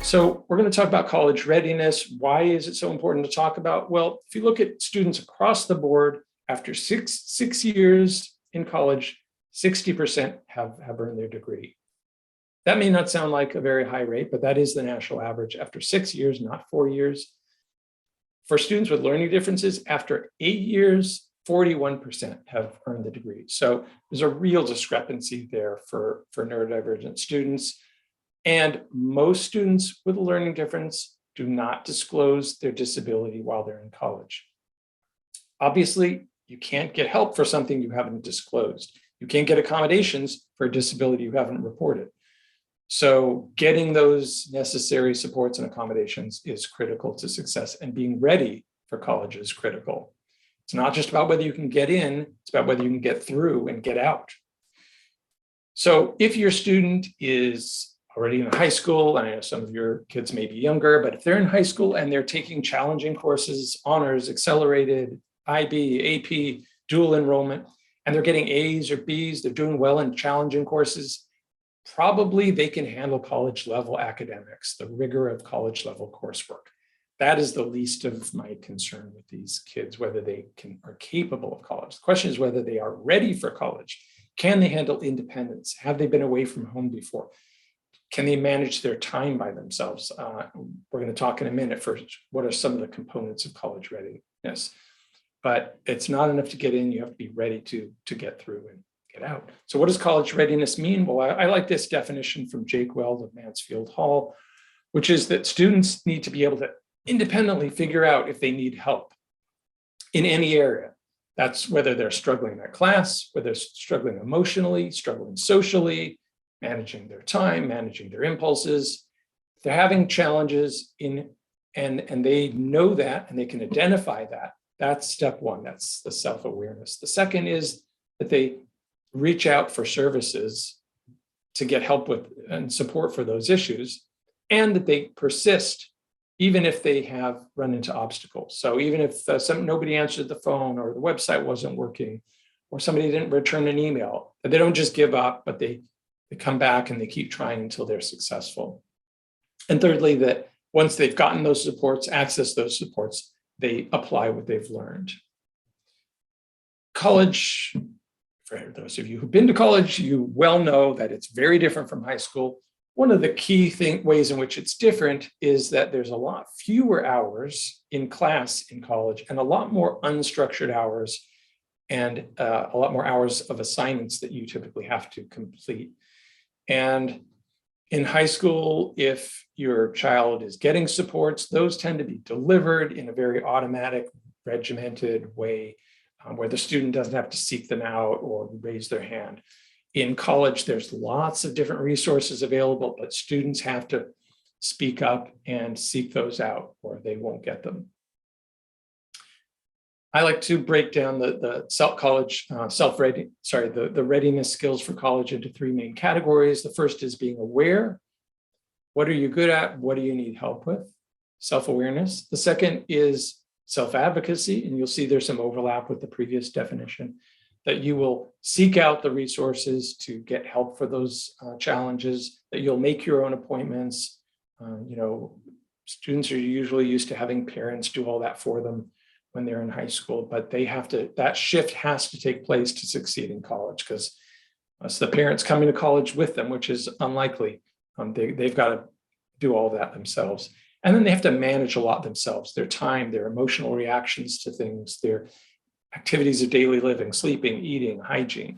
So we're going to talk about college readiness. Why is it so important to talk about? Well, if you look at students across the board, after six years in college, 60% have earned their degree. That may not sound like a very high rate, but that is the national average after 6 years, not 4 years. For students with learning differences, after 8 years, 41% have earned the degree. So there's a real discrepancy there for neurodivergent students. And most students with a learning difference do not disclose their disability while they're in college. Obviously, you can't get help for something you haven't disclosed. You can't get accommodations for a disability you haven't reported. So getting those necessary supports and accommodations is critical to success, and being ready for college is critical. It's not just about whether you can get in, it's about whether you can get through and get out. So if your student is already in high school, and I know some of your kids may be younger, but if they're in high school and they're taking challenging courses, honors, accelerated, IB, AP, dual enrollment, and they're getting A's or B's, they're doing well in challenging courses, probably they can handle college level academics, the rigor of college level coursework. That is the least of my concern with these kids, whether they are capable of college. The question is whether they are ready for college. Can they handle independence? Have they been away from home before? Can they manage their time by themselves? We're going to talk in a minute first, what are some of the components of college readiness? But it's not enough to get in, you have to be ready to get through and get out. So what does college readiness mean? Well, I like this definition from Jake Weld of Mansfield Hall, which is that students need to be able to independently figure out if they need help in any area. That's whether they're struggling at class, whether they're struggling emotionally, struggling socially, managing their time, managing their impulses. If they're having challenges and they know that and they can identify that, that's step one. That's the self-awareness. The second is that they reach out for services to get help with and support for those issues, and that they persist even if they have run into obstacles. So even if nobody answered the phone, or the website wasn't working, or somebody didn't return an email, they don't just give up, but they come back and they keep trying until they're successful. And thirdly, that once they've gotten those supports, access those supports, they apply what they've learned. College, for those of you who've been to college, you well know that it's very different from high school. One of the key ways in which it's different is that there's a lot fewer hours in class in college, and a lot more unstructured hours, and a lot more hours of assignments that you typically have to complete. And in high school, if your child is getting supports, those tend to be delivered in a very automatic, regimented way, where the student doesn't have to seek them out or raise their hand. In college, there's lots of different resources available, but students have to speak up and seek those out, or they won't get them. I like to break down the readiness skills for college into three main categories. The first is being aware. What are you good at? What do you need help with? Self-awareness. The second is self-advocacy, and you'll see there's some overlap with the previous definition, that you will seek out the resources to get help for those challenges, that you'll make your own appointments. Students are usually used to having parents do all that for them when they're in high school, but that shift has to take place to succeed in college, because it's the parents coming to college with them, which is unlikely. They've got to do all that themselves. And then they have to manage a lot themselves, their time, their emotional reactions to things, their activities of daily living, sleeping, eating, hygiene.